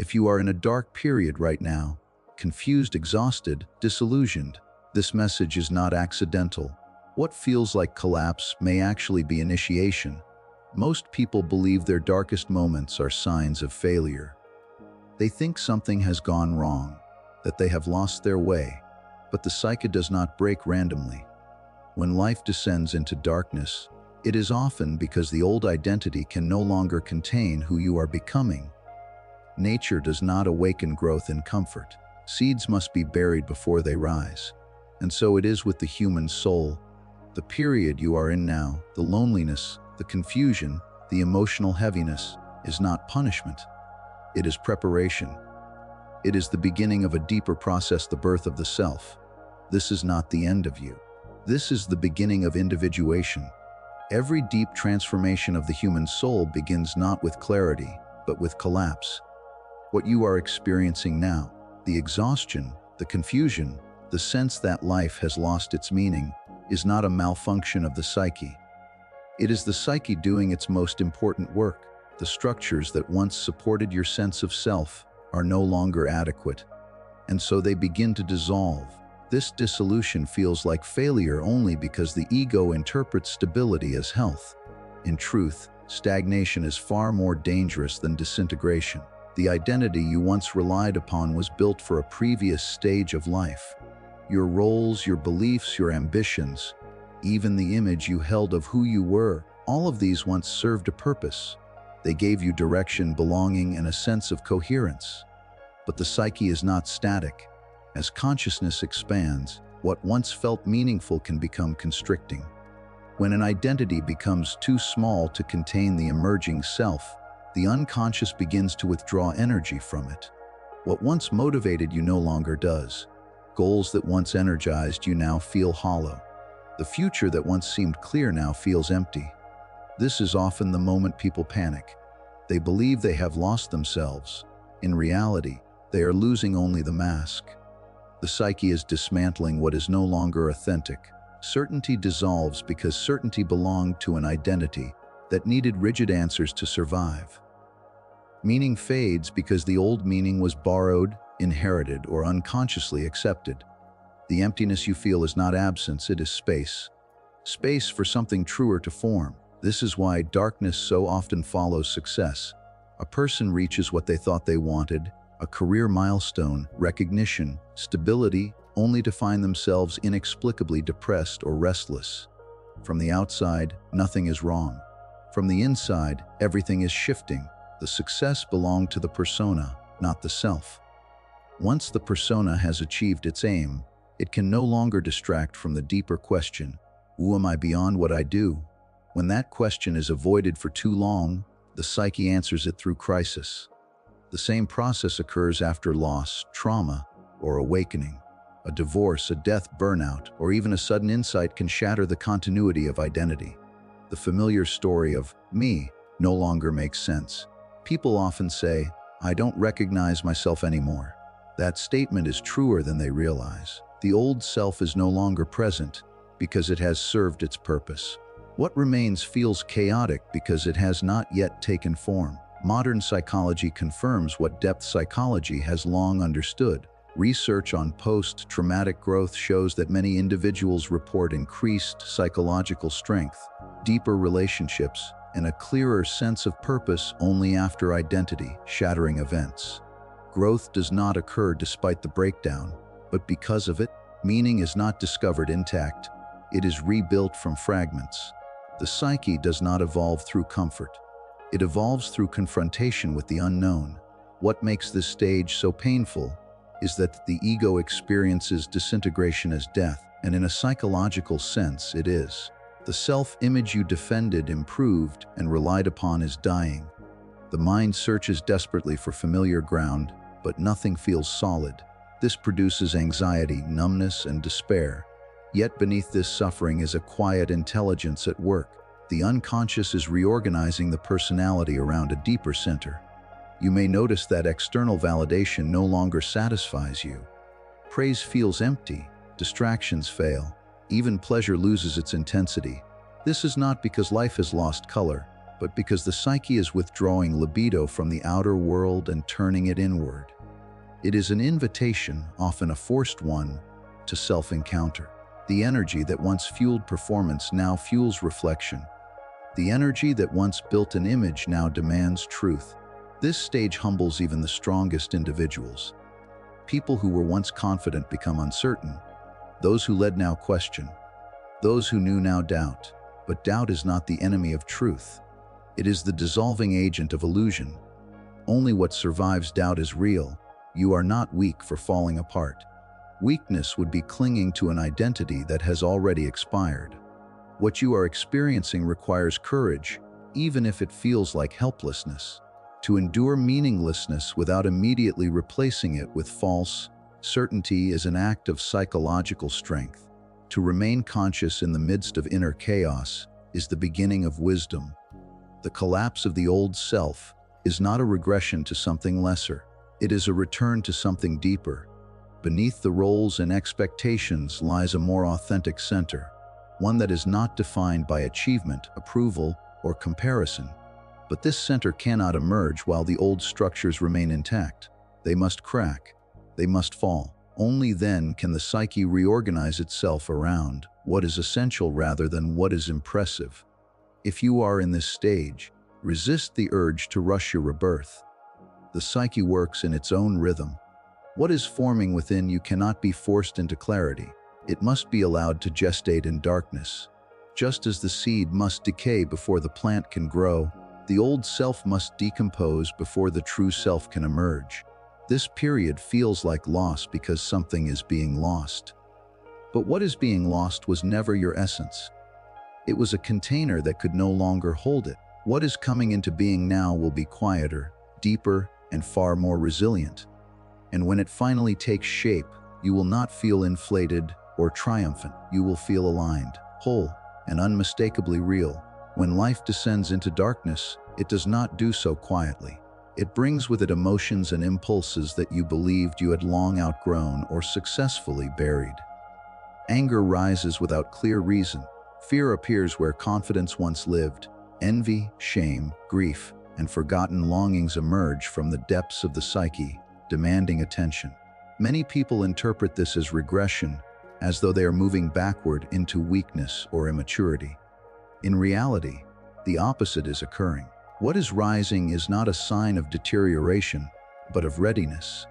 If you are in a dark period right now, confused, exhausted, disillusioned, this message is not accidental. What feels like collapse may actually be initiation. Most people believe their darkest moments are signs of failure. They think something has gone wrong, that they have lost their way, but the psyche does not break randomly. When life descends into darkness, it is often because the old identity can no longer contain who you are becoming. Nature does not awaken growth in comfort. Seeds must be buried before they rise. And so it is with the human soul. The period you are in now, the loneliness, the confusion, the emotional heaviness, is not punishment. It is preparation. It is the beginning of a deeper process, the birth of the self. This is not the end of you. This is the beginning of individuation. Every deep transformation of the human soul begins not with clarity, but with collapse. What you are experiencing now, the exhaustion, the confusion, the sense that life has lost its meaning, is not a malfunction of the psyche. It is the psyche doing its most important work. The structures that once supported your sense of self are no longer adequate, and so they begin to dissolve. This dissolution feels like failure only because the ego interprets stability as health. In truth, stagnation is far more dangerous than disintegration. The identity you once relied upon was built for a previous stage of life. Your roles, your beliefs, your ambitions, even the image you held of who you were, all of these once served a purpose. They gave you direction, belonging, and a sense of coherence. But the psyche is not static. As consciousness expands, what once felt meaningful can become constricting. When an identity becomes too small to contain the emerging self, the unconscious begins to withdraw energy from it. What once motivated you no longer does. Goals that once energized you now feel hollow. The future that once seemed clear now feels empty. This is often the moment people panic. They believe they have lost themselves. In reality, they are losing only the mask. The psyche is dismantling what is no longer authentic. Certainty dissolves because certainty belonged to an identity that needed rigid answers to survive. Meaning fades because the old meaning was borrowed, inherited, or unconsciously accepted. The emptiness you feel is not absence, it is space. Space for something truer to form. This is why darkness so often follows success. A person reaches what they thought they wanted, a career milestone, recognition, stability, only to find themselves inexplicably depressed or restless. From the outside, nothing is wrong. From the inside, everything is shifting. The success belonged to the persona, not the self. Once the persona has achieved its aim, it can no longer distract from the deeper question, who am I beyond what I do? When that question is avoided for too long, the psyche answers it through crisis. The same process occurs after loss, trauma, or awakening. A divorce, a death, burnout, or even a sudden insight can shatter the continuity of identity. The familiar story of me no longer makes sense. People often say, I don't recognize myself anymore. That statement is truer than they realize. The old self is no longer present because it has served its purpose. What remains feels chaotic because it has not yet taken form. Modern psychology confirms what depth psychology has long understood. Research on post-traumatic growth shows that many individuals report increased psychological strength, deeper relationships, and a clearer sense of purpose only after identity-shattering events. Growth does not occur despite the breakdown, but because of it, meaning is not discovered intact. It is rebuilt from fragments. The psyche does not evolve through comfort. It evolves through confrontation with the unknown. What makes this stage so painful is that the ego experiences disintegration as death, and in a psychological sense it is. The self-image you defended, improved, and relied upon is dying. The mind searches desperately for familiar ground, but nothing feels solid. This produces anxiety, numbness, and despair. Yet beneath this suffering is a quiet intelligence at work. The unconscious is reorganizing the personality around a deeper center. You may notice that external validation no longer satisfies you. Praise feels empty, distractions fail, even pleasure loses its intensity. This is not because life has lost color, but because the psyche is withdrawing libido from the outer world and turning it inward. It is an invitation, often a forced one, to self-encounter. The energy that once fueled performance now fuels reflection. The energy that once built an image now demands truth. This stage humbles even the strongest individuals. People who were once confident become uncertain. Those who led now question. Those who knew now doubt. But doubt is not the enemy of truth. It is the dissolving agent of illusion. Only what survives doubt is real. You are not weak for falling apart. Weakness would be clinging to an identity that has already expired. What you are experiencing requires courage, even if it feels like helplessness. To endure meaninglessness without immediately replacing it with false certainty is an act of psychological strength. To remain conscious in the midst of inner chaos is the beginning of wisdom. The collapse of the old self is not a regression to something lesser. It is a return to something deeper. Beneath the roles and expectations lies a more authentic center, one that is not defined by achievement, approval, or comparison. But this center cannot emerge while the old structures remain intact. They must crack. They must fall. Only then can the psyche reorganize itself around what is essential rather than what is impressive. If you are in this stage, resist the urge to rush your rebirth. The psyche works in its own rhythm. What is forming within you cannot be forced into clarity. It must be allowed to gestate in darkness. Just as the seed must decay before the plant can grow, the old self must decompose before the true self can emerge. This period feels like loss because something is being lost. But what is being lost was never your essence. It was a container that could no longer hold it. What is coming into being now will be quieter, deeper, and far more resilient. And when it finally takes shape, you will not feel inflated or triumphant. You will feel aligned, whole, and unmistakably real. When life descends into darkness, it does not do so quietly. It brings with it emotions and impulses that you believed you had long outgrown or successfully buried. Anger rises without clear reason. Fear appears where confidence once lived. Envy, shame, grief, and forgotten longings emerge from the depths of the psyche, demanding attention. Many people interpret this as regression, as though they are moving backward into weakness or immaturity. In reality, the opposite is occurring. What is rising is not a sign of deterioration, but of readiness.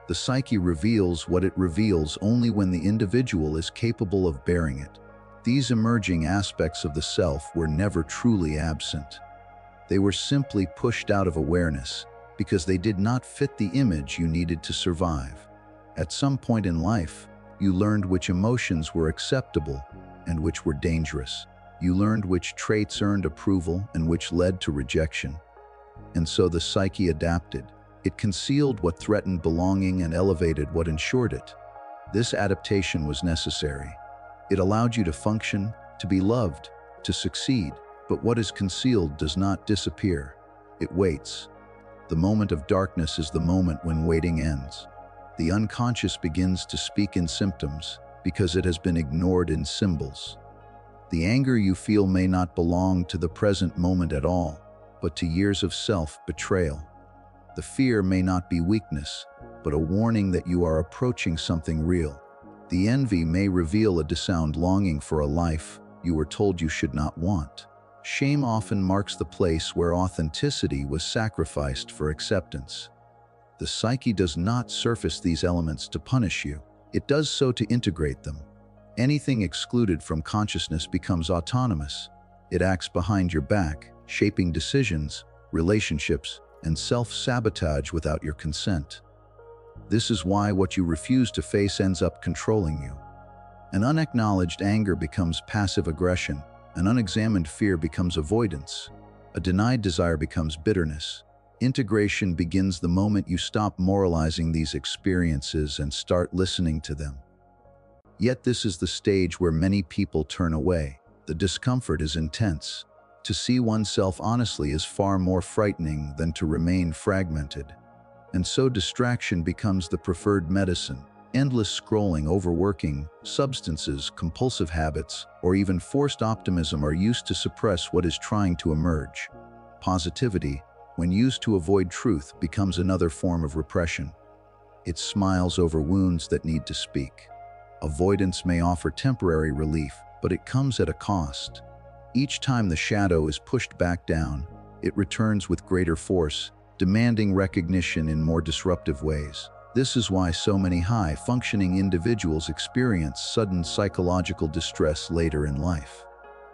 The psyche reveals what it reveals only when the individual is capable of bearing it. These emerging aspects of the self were never truly absent. They were simply pushed out of awareness because they did not fit the image you needed to survive. At some point in life, you learned which emotions were acceptable and which were dangerous. You learned which traits earned approval and which led to rejection. And so the psyche adapted. It concealed what threatened belonging and elevated what ensured it. This adaptation was necessary. It allowed you to function, to be loved, to succeed. But what is concealed does not disappear. It waits. The moment of darkness is the moment when waiting ends. The unconscious begins to speak in symptoms because it has been ignored in symbols. The anger you feel may not belong to the present moment at all, but to years of self-betrayal. The fear may not be weakness, but a warning that you are approaching something real. The envy may reveal a dissound longing for a life you were told you should not want. Shame often marks the place where authenticity was sacrificed for acceptance. The psyche does not surface these elements to punish you. It does so to integrate them. Anything excluded from consciousness becomes autonomous. It acts behind your back, shaping decisions, relationships, and self-sabotage without your consent. This is why what you refuse to face ends up controlling you. An unacknowledged anger becomes passive aggression. An unexamined fear becomes avoidance. A denied desire becomes bitterness. Integration begins the moment you stop moralizing these experiences and start listening to them. Yet this is the stage where many people turn away. The discomfort is intense. To see oneself honestly is far more frightening than to remain fragmented. And so distraction becomes the preferred medicine. Endless scrolling, overworking, substances, compulsive habits, or even forced optimism are used to suppress what is trying to emerge. Positivity, when used to avoid truth, becomes another form of repression. It smiles over wounds that need to speak. Avoidance may offer temporary relief, but it comes at a cost. Each time the shadow is pushed back down, it returns with greater force, demanding recognition in more disruptive ways. This is why so many high-functioning individuals experience sudden psychological distress later in life.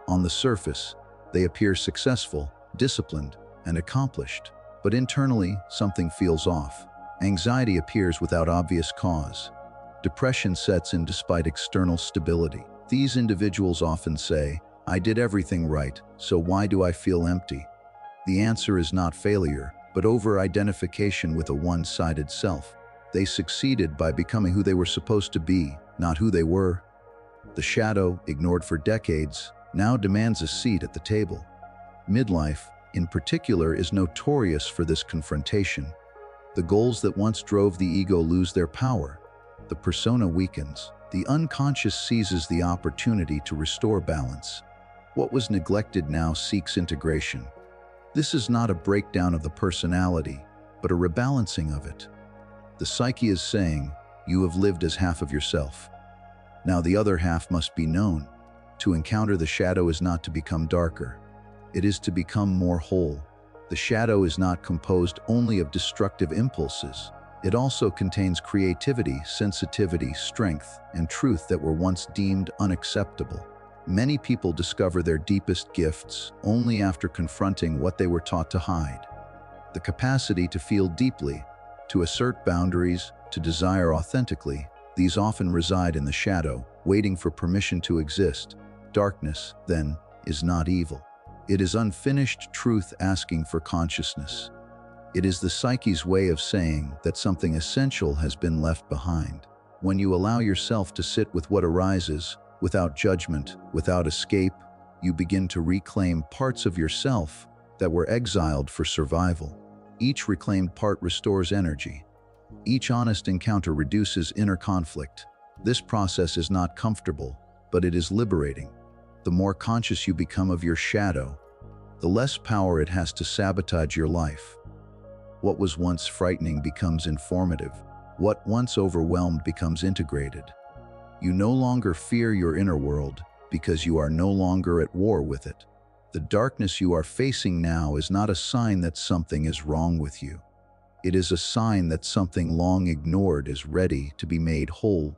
On the surface, they appear successful, disciplined, and accomplished, but internally, something feels off. Anxiety appears without obvious cause. Depression sets in despite external stability. These individuals often say, "I did everything right, so why do I feel empty?" The answer is not failure, but over-identification with a one-sided self. They succeeded by becoming who they were supposed to be, not who they were. The shadow, ignored for decades, now demands a seat at the table. Midlife, in particular, is notorious for this confrontation. The goals that once drove the ego lose their power. The persona weakens. The unconscious seizes the opportunity to restore balance. What was neglected now seeks integration. This is not a breakdown of the personality, but a rebalancing of it. The psyche is saying, "You have lived as half of yourself. Now the other half must be known." To encounter the shadow is not to become darker. It is to become more whole. The shadow is not composed only of destructive impulses. It also contains creativity, sensitivity, strength, and truth that were once deemed unacceptable. Many people discover their deepest gifts only after confronting what they were taught to hide. The capacity to feel deeply, to assert boundaries, to desire authentically, these often reside in the shadow, waiting for permission to exist. Darkness, then, is not evil. It is unfinished truth asking for consciousness. It is the psyche's way of saying that something essential has been left behind. When you allow yourself to sit with what arises, without judgment, without escape, you begin to reclaim parts of yourself that were exiled for survival. Each reclaimed part restores energy. Each honest encounter reduces inner conflict. This process is not comfortable, but it is liberating. The more conscious you become of your shadow, the less power it has to sabotage your life. What was once frightening becomes informative. What once overwhelmed becomes integrated. You no longer fear your inner world because you are no longer at war with it. The darkness you are facing now is not a sign that something is wrong with you. It is a sign that something long ignored is ready to be made whole.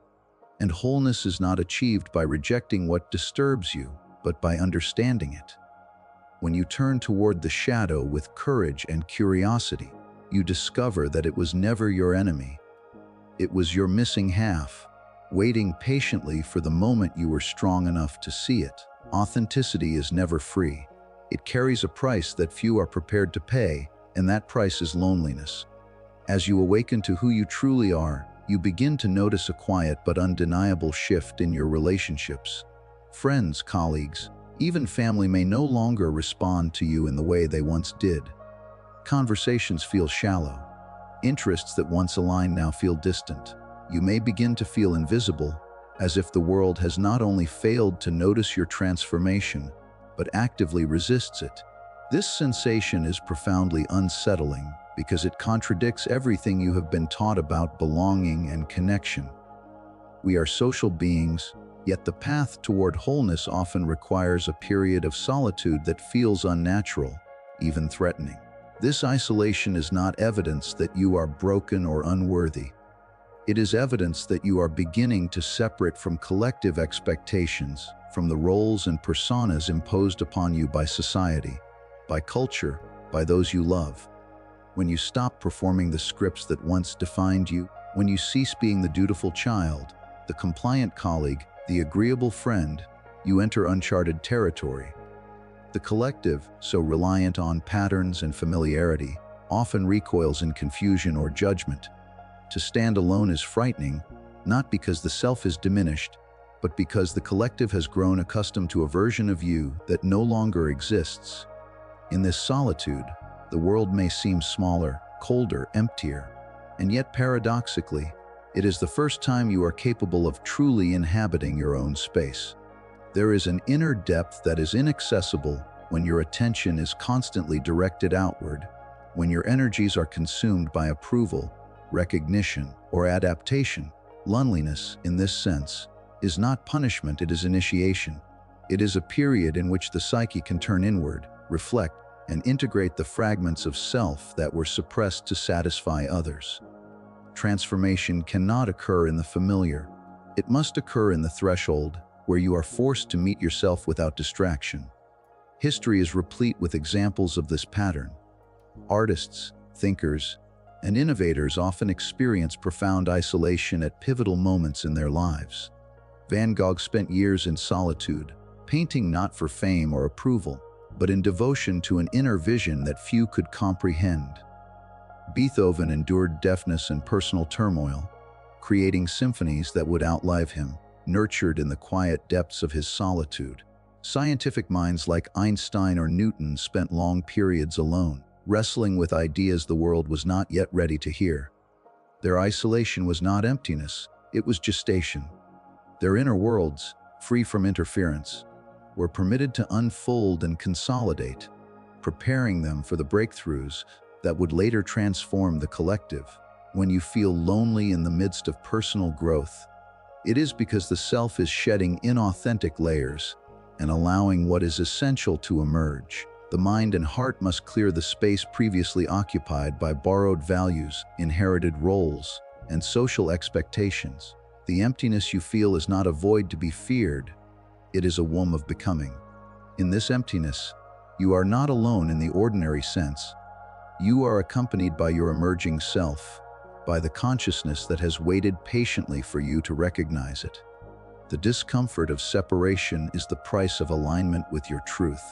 And wholeness is not achieved by rejecting what disturbs you, but by understanding it. When you turn toward the shadow with courage and curiosity, you discover that it was never your enemy. It was your missing half, waiting patiently for the moment you were strong enough to see it. Authenticity is never free. It carries a price that few are prepared to pay, and that price is loneliness. As you awaken to who you truly are, you begin to notice a quiet but undeniable shift in your relationships. Friends, colleagues, even family may no longer respond to you in the way they once did. Conversations feel shallow. Interests that once aligned now feel distant. You may begin to feel invisible, as if the world has not only failed to notice your transformation, but actively resists it. This sensation is profoundly unsettling because it contradicts everything you have been taught about belonging and connection. We are social beings, yet the path toward wholeness often requires a period of solitude that feels unnatural, even threatening. This isolation is not evidence that you are broken or unworthy. It is evidence that you are beginning to separate from collective expectations, from the roles and personas imposed upon you by society, by culture, by those you love. When you stop performing the scripts that once defined you, when you cease being the dutiful child, the compliant colleague, the agreeable friend, you enter uncharted territory. The collective, so reliant on patterns and familiarity, often recoils in confusion or judgment. To stand alone is frightening, not because the self is diminished, but because the collective has grown accustomed to a version of you that no longer exists. In this solitude, the world may seem smaller, colder, emptier, and yet paradoxically, it is the first time you are capable of truly inhabiting your own space. There is an inner depth that is inaccessible when your attention is constantly directed outward, when your energies are consumed by approval, recognition, or adaptation. Loneliness, in this sense, is not punishment, it is initiation. It is a period in which the psyche can turn inward, reflect, and integrate the fragments of self that were suppressed to satisfy others. Transformation cannot occur in the familiar. It must occur in the threshold, where you are forced to meet yourself without distraction. History is replete with examples of this pattern. Artists, thinkers, and innovators often experience profound isolation at pivotal moments in their lives. Van Gogh spent years in solitude, painting not for fame or approval, but in devotion to an inner vision that few could comprehend. Beethoven endured deafness and personal turmoil, creating symphonies that would outlive him, nurtured in the quiet depths of his solitude. Scientific minds like Einstein or Newton spent long periods alone, wrestling with ideas the world was not yet ready to hear. Their isolation was not emptiness, it was gestation. Their inner worlds, free from interference, were permitted to unfold and consolidate, preparing them for the breakthroughs that would later transform the collective. When you feel lonely in the midst of personal growth, it is because the self is shedding inauthentic layers and allowing what is essential to emerge. The mind and heart must clear the space previously occupied by borrowed values, inherited roles, and social expectations. The emptiness you feel is not a void to be feared, it is a womb of becoming. In this emptiness, you are not alone in the ordinary sense. You are accompanied by your emerging self, by the consciousness that has waited patiently for you to recognize it. The discomfort of separation is the price of alignment with your truth,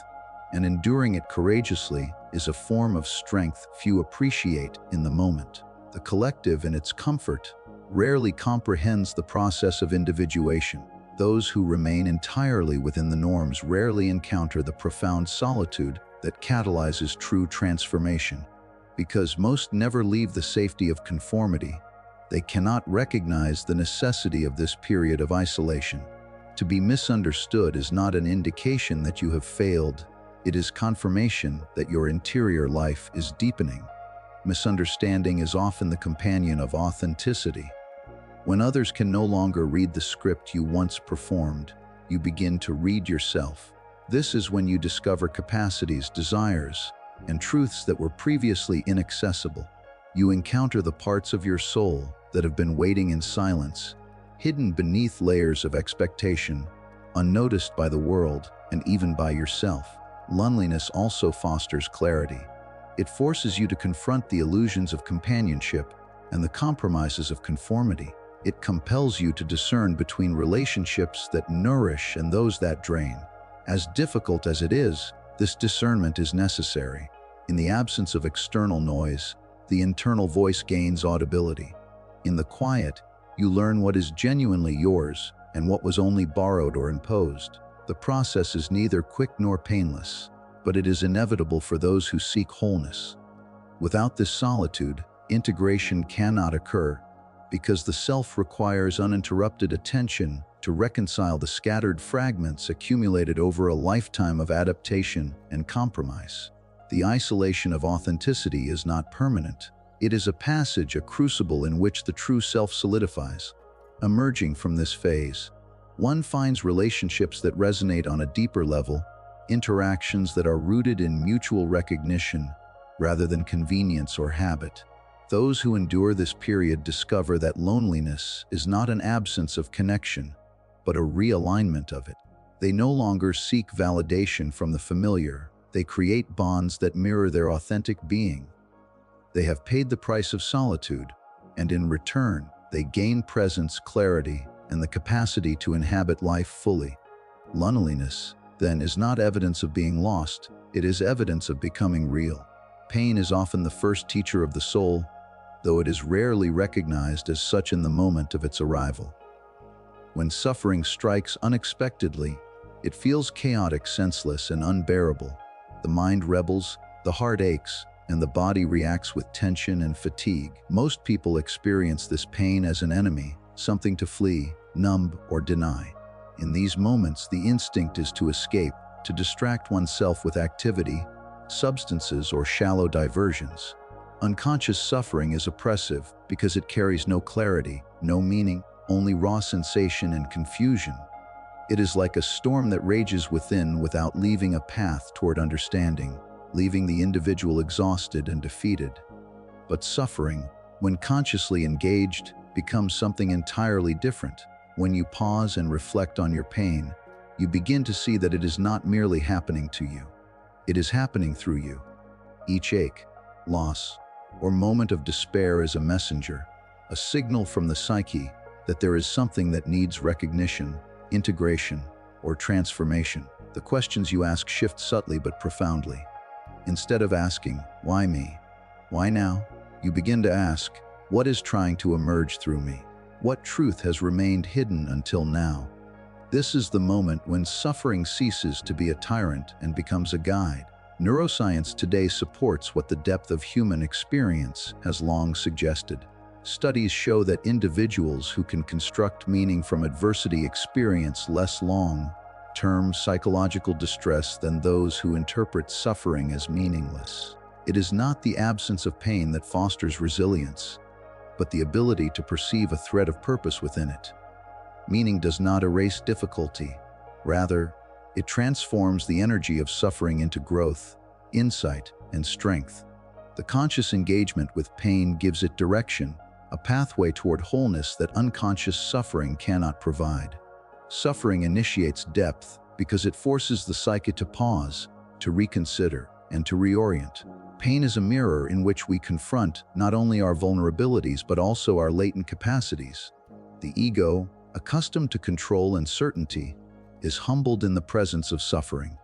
and enduring it courageously is a form of strength few appreciate in the moment. The collective, in its comfort, rarely comprehends the process of individuation. Those who remain entirely within the norms rarely encounter the profound solitude that catalyzes true transformation. Because most never leave the safety of conformity, they cannot recognize the necessity of this period of isolation. To be misunderstood is not an indication that you have failed, it is confirmation that your interior life is deepening. Misunderstanding is often the companion of authenticity. When others can no longer read the script you once performed, you begin to read yourself. This is when you discover capacities, desires, and truths that were previously inaccessible. You encounter the parts of your soul that have been waiting in silence, hidden beneath layers of expectation, unnoticed by the world and even by yourself. Loneliness also fosters clarity. It forces you to confront the illusions of companionship and the compromises of conformity. It compels you to discern between relationships that nourish and those that drain. As difficult as it is, this discernment is necessary. In the absence of external noise, the internal voice gains audibility. In the quiet, you learn what is genuinely yours and what was only borrowed or imposed. The process is neither quick nor painless, but it is inevitable for those who seek wholeness. Without this solitude, integration cannot occur, because the self requires uninterrupted attention to reconcile the scattered fragments accumulated over a lifetime of adaptation and compromise. The isolation of authenticity is not permanent. It is a passage, a crucible in which the true self solidifies. Emerging from this phase, one finds relationships that resonate on a deeper level, interactions that are rooted in mutual recognition rather than convenience or habit. Those who endure this period discover that loneliness is not an absence of connection, but a realignment of it. They no longer seek validation from the familiar. They create bonds that mirror their authentic being. They have paid the price of solitude, and in return, they gain presence, clarity, and the capacity to inhabit life fully. Loneliness, then, is not evidence of being lost, it is evidence of becoming real. Pain is often the first teacher of the soul, though it is rarely recognized as such in the moment of its arrival. When suffering strikes unexpectedly, it feels chaotic, senseless, and unbearable. The mind rebels, the heart aches, and the body reacts with tension and fatigue. Most people experience this pain as an enemy, something to flee, numb, or deny. In these moments, the instinct is to escape, to distract oneself with activity, substances, or shallow diversions. Unconscious suffering is oppressive because it carries no clarity, no meaning, only raw sensation and confusion. It is like a storm that rages within without leaving a path toward understanding, leaving the individual exhausted and defeated. But suffering, when consciously engaged, becomes something entirely different. When you pause and reflect on your pain, you begin to see that it is not merely happening to you. It is happening through you. Each ache, loss, or moment of despair is a messenger, a signal from the psyche that there is something that needs recognition, integration, or transformation. The questions you ask shift subtly but profoundly. Instead of asking, "Why me? Why now?" you begin to ask, "What is trying to emerge through me? What truth has remained hidden until now?" This is the moment when suffering ceases to be a tyrant and becomes a guide. Neuroscience today supports what the depth of human experience has long suggested. Studies show that individuals who can construct meaning from adversity experience less long-term psychological distress than those who interpret suffering as meaningless. It is not the absence of pain that fosters resilience, but the ability to perceive a thread of purpose within it. Meaning does not erase difficulty. Rather, it transforms the energy of suffering into growth, insight, and strength. The conscious engagement with pain gives it direction, a pathway toward wholeness that unconscious suffering cannot provide. Suffering initiates depth because it forces the psyche to pause, to reconsider, and to reorient. Pain is a mirror in which we confront not only our vulnerabilities but also our latent capacities. The ego, accustomed to control and certainty, is humbled in the presence of suffering.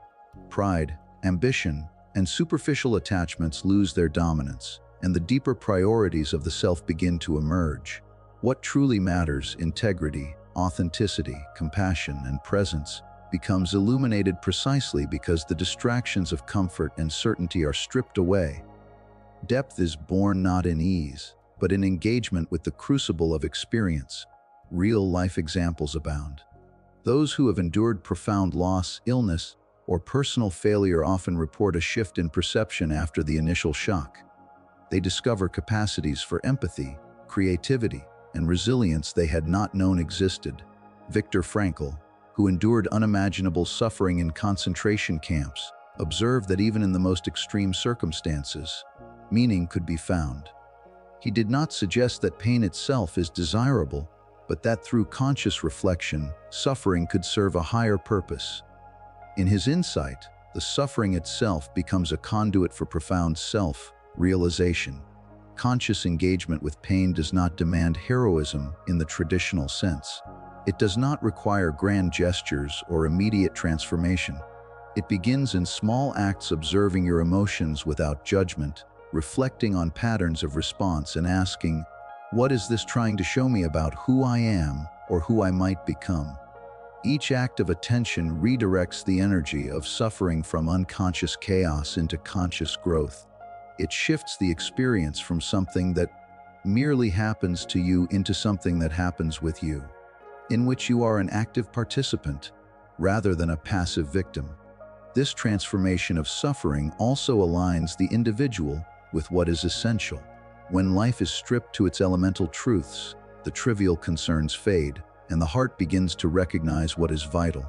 Pride, ambition, and superficial attachments lose their dominance, and the deeper priorities of the self begin to emerge. What truly matters, integrity, authenticity, compassion, and presence, becomes illuminated precisely because the distractions of comfort and certainty are stripped away. Depth is born not in ease, but in engagement with the crucible of experience. Real-life examples abound. Those who have endured profound loss, illness, or personal failure often report a shift in perception after the initial shock. They discover capacities for empathy, creativity, and resilience they had not known existed. Viktor Frankl, who endured unimaginable suffering in concentration camps, observed that even in the most extreme circumstances, meaning could be found. He did not suggest that pain itself is desirable, but that through conscious reflection, suffering could serve a higher purpose. In his insight, the suffering itself becomes a conduit for profound self-realization. Conscious engagement with pain does not demand heroism in the traditional sense. It does not require grand gestures or immediate transformation. It begins in small acts, observing your emotions without judgment, reflecting on patterns of response and asking, "What is this trying to show me about who I am or who I might become?" Each act of attention redirects the energy of suffering from unconscious chaos into conscious growth. It shifts the experience from something that merely happens to you into something that happens with you, in which you are an active participant rather than a passive victim. This transformation of suffering also aligns the individual with what is essential. When life is stripped to its elemental truths, the trivial concerns fade, and the heart begins to recognize what is vital.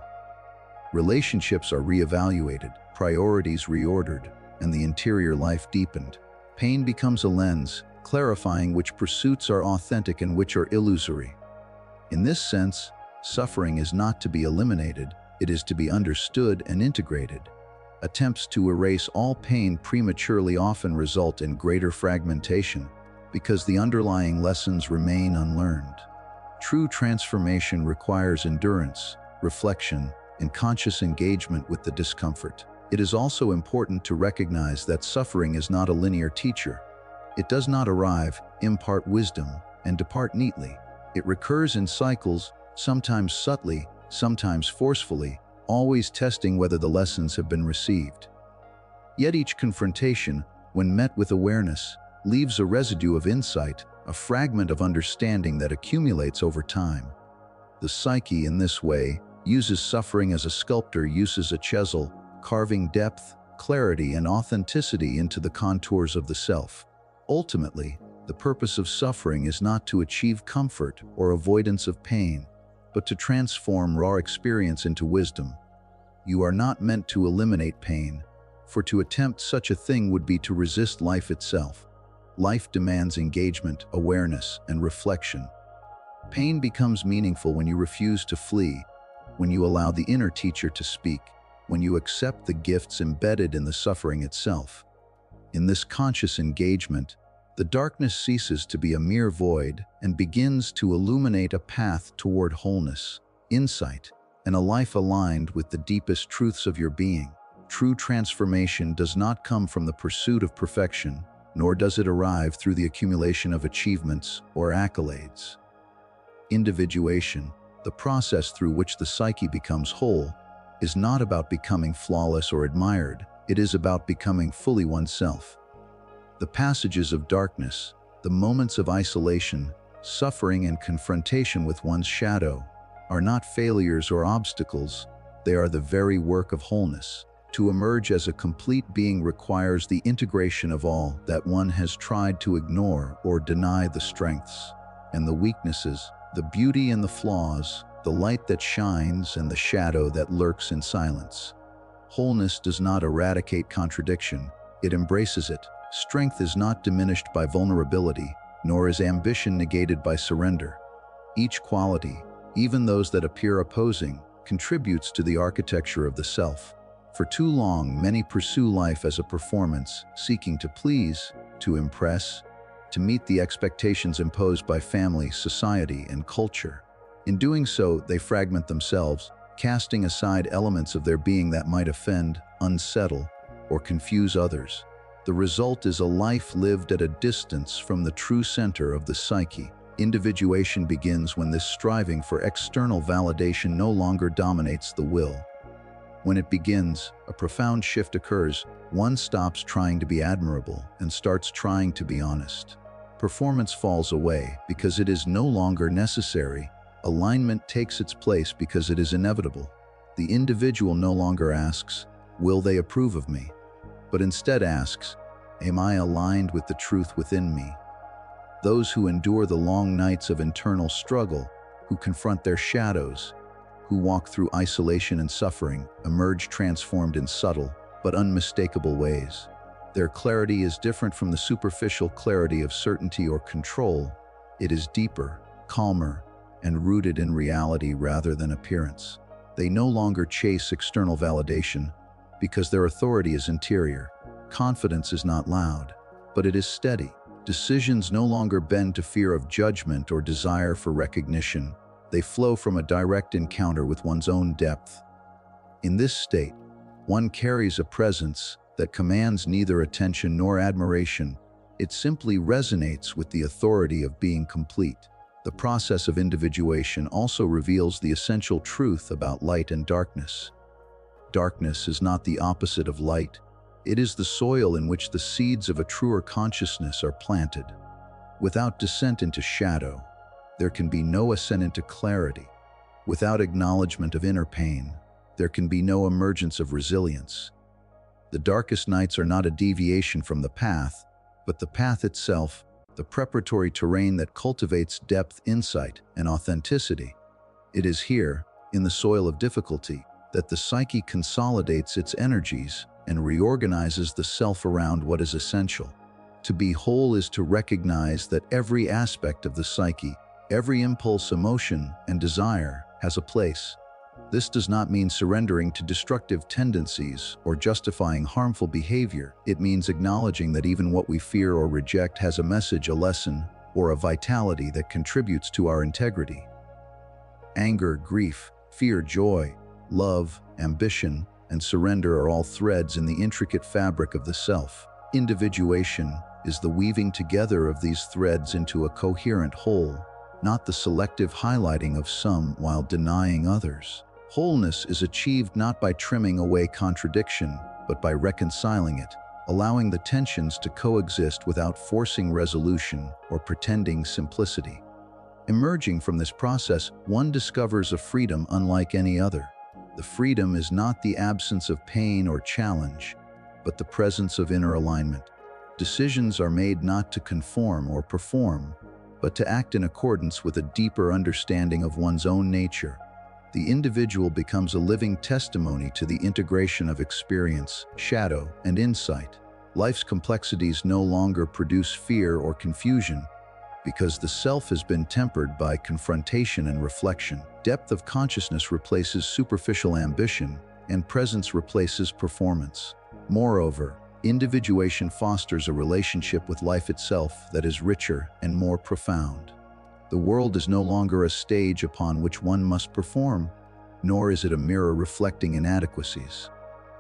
Relationships are reevaluated, priorities reordered, and the interior life deepened. Pain becomes a lens, clarifying which pursuits are authentic and which are illusory. In this sense, suffering is not to be eliminated, it is to be understood and integrated. Attempts to erase all pain prematurely often result in greater fragmentation because the underlying lessons remain unlearned. True transformation requires endurance, reflection, and conscious engagement with the discomfort. It is also important to recognize that suffering is not a linear teacher. It does not arrive, impart wisdom, and depart neatly. It recurs in cycles, sometimes subtly, sometimes forcefully, always testing whether the lessons have been received. Yet each confrontation, when met with awareness, leaves a residue of insight, a fragment of understanding that accumulates over time. The psyche, in this way, uses suffering as a sculptor uses a chisel, carving depth, clarity, and authenticity into the contours of the self. Ultimately, the purpose of suffering is not to achieve comfort or avoidance of pain, but to transform raw experience into wisdom. You are not meant to eliminate pain, for to attempt such a thing would be to resist life itself. Life demands engagement, awareness, and reflection. Pain becomes meaningful when you refuse to flee, when you allow the inner teacher to speak, when you accept the gifts embedded in the suffering itself. In this conscious engagement, the darkness ceases to be a mere void and begins to illuminate a path toward wholeness, insight, and a life aligned with the deepest truths of your being. True transformation does not come from the pursuit of perfection, nor does it arrive through the accumulation of achievements or accolades. Individuation, the process through which the psyche becomes whole, is not about becoming flawless or admired. It is about becoming fully oneself. The passages of darkness, the moments of isolation, suffering, and confrontation with one's shadow are not failures or obstacles. They are the very work of wholeness. To emerge as a complete being requires the integration of all that one has tried to ignore or deny, the strengths and the weaknesses, the beauty and the flaws, the light that shines and the shadow that lurks in silence. Wholeness does not eradicate contradiction, it embraces it. Strength is not diminished by vulnerability, nor is ambition negated by surrender. Each quality, even those that appear opposing, contributes to the architecture of the self. For too long, many pursue life as a performance, seeking to please, to impress, to meet the expectations imposed by family, society, and culture. In doing so, they fragment themselves, casting aside elements of their being that might offend, unsettle, or confuse others. The result is a life lived at a distance from the true center of the psyche. Individuation begins when this striving for external validation no longer dominates the will. When it begins, a profound shift occurs. One stops trying to be admirable and starts trying to be honest. Performance falls away because it is no longer necessary. Alignment takes its place because it is inevitable. The individual no longer asks, "Will they approve of me?" but instead asks, "Am I aligned with the truth within me?" Those who endure the long nights of internal struggle, who confront their shadows, who walk through isolation and suffering, emerge transformed in subtle but unmistakable ways. Their clarity is different from the superficial clarity of certainty or control. It is deeper, calmer, and rooted in reality rather than appearance. They no longer chase external validation because their authority is interior. Confidence is not loud, but it is steady. Decisions no longer bend to fear of judgment or desire for recognition. They flow from a direct encounter with one's own depth. In this state, one carries a presence that commands neither attention nor admiration. It simply resonates with the authority of being complete. The process of individuation also reveals the essential truth about light and darkness. Darkness is not the opposite of light. It is the soil in which the seeds of a truer consciousness are planted. Without descent into shadow, there can be no ascent into clarity. Without acknowledgement of inner pain, there can be no emergence of resilience. The darkest nights are not a deviation from the path, but the path itself, the preparatory terrain that cultivates depth, insight, and authenticity. It is here, in the soil of difficulty, that the psyche consolidates its energies and reorganizes the self around what is essential. To be whole is to recognize that every aspect of the psyche, every impulse, emotion, and desire has a place. This does not mean surrendering to destructive tendencies or justifying harmful behavior. It means acknowledging that even what we fear or reject has a message, a lesson, or a vitality that contributes to our integrity. Anger, grief, fear, joy, love, ambition, and surrender are all threads in the intricate fabric of the self. Individuation is the weaving together of these threads into a coherent whole, not the selective highlighting of some while denying others. Wholeness is achieved not by trimming away contradiction, but by reconciling it, allowing the tensions to coexist without forcing resolution or pretending simplicity. Emerging from this process, one discovers a freedom unlike any other, The freedom is not the absence of pain or challenge, but the presence of inner alignment. Decisions are made not to conform or perform, but to act in accordance with a deeper understanding of one's own nature. The individual becomes a living testimony to the integration of experience, shadow, and insight. Life's complexities no longer produce fear or confusion, because the self has been tempered by confrontation and reflection. Depth of consciousness replaces superficial ambition, and presence replaces performance. Moreover, individuation fosters a relationship with life itself that is richer and more profound. The world is no longer a stage upon which one must perform, nor is it a mirror reflecting inadequacies.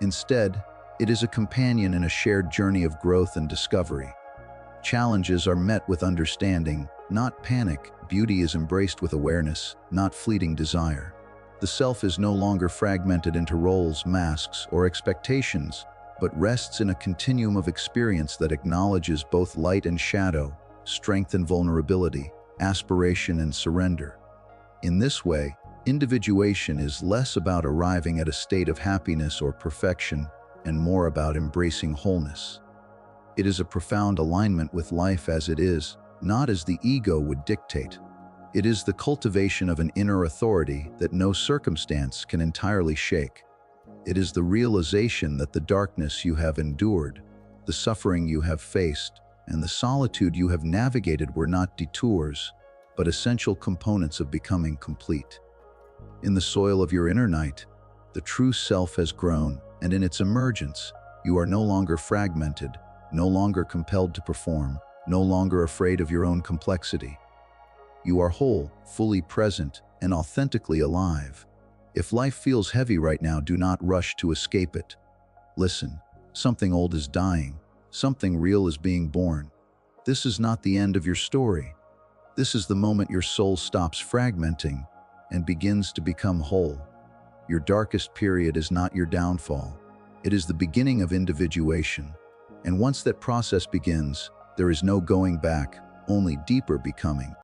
Instead, it is a companion in a shared journey of growth and discovery. Challenges are met with understanding, not panic. Beauty is embraced with awareness, not fleeting desire. The self is no longer fragmented into roles, masks, or expectations, but rests in a continuum of experience that acknowledges both light and shadow, strength and vulnerability, aspiration and surrender. In this way, individuation is less about arriving at a state of happiness or perfection, and more about embracing wholeness. It is a profound alignment with life as it is, not as the ego would dictate. It is the cultivation of an inner authority that no circumstance can entirely shake. It is the realization that the darkness you have endured, the suffering you have faced, and the solitude you have navigated were not detours, but essential components of becoming complete. In the soil of your inner night, the true self has grown, and in its emergence, you are no longer fragmented, no longer compelled to perform, no longer afraid of your own complexity. You are whole, fully present, and authentically alive. If life feels heavy right now, do not rush to escape it. Listen, something old is dying, something real is being born. This is not the end of your story. This is the moment your soul stops fragmenting and begins to become whole. Your darkest period is not your downfall. It is the beginning of individuation. And once that process begins, there is no going back, only deeper becoming.